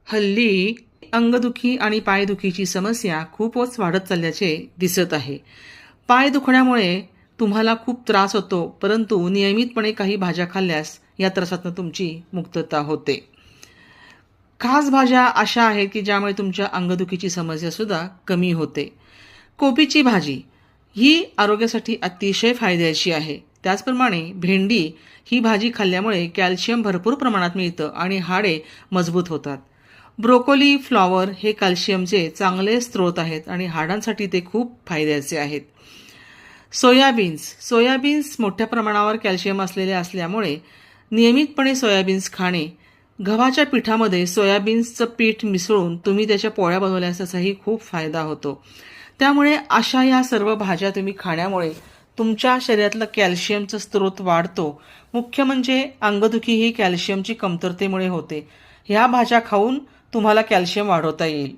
हल्ली अंगदुखी आणि पायदुखीची समस्या खूपच वाढत चालल्याचे दिसत आहे. पाय दुखण्यामुळे तुम्हाला खूप त्रास होतो, परंतु नियमितपणे काही भाज्या खाल्ल्यास या त्रासातून तुमची मुक्तता होते. खास भाज्या अशा आहेत की ज्यामुळे तुमच्या अंगदुखीची समस्या सुद्धा कमी होते. कोबीची भाजी ही आरोग्यासाठी अतिशय फायद्याची आहे. त्याचप्रमाणे भेंडी ही भाजी खाल्ल्यामुळे कॅल्शियम भरपूर प्रमाणात मिळतं आणि हाडे मजबूत होतात. ब्रोकोली फ्लॉवर हे कॅल्शियमचे चांगले स्रोत आहेत आणि हाडांसाठी ते खूप फायद्याचे आहेत. सोयाबीन्स मोठ्या प्रमाणावर कॅल्शियम असलेले असल्यामुळे नियमितपणे सोयाबीन्स खाणे. गव्हाच्या पिठामध्ये सोयाबीन्सचं पीठ मिसळून तुम्ही त्याच्या पोळ्या बनवल्यास त्याचाही खूप फायदा होतो. त्यामुळे अशा या सर्व भाज्या तुम्ही खाण्यामुळे तुमच्या शरीरातलं कॅल्शियमचा स्रोत वाढतो. मुख्य म्हणजे अंगदुखी ही कॅल्शियमची कमतरतेमुळे होते. ह्या भाज्या खाऊन तुम्हाला कॅल्शियम वाढवता येईल.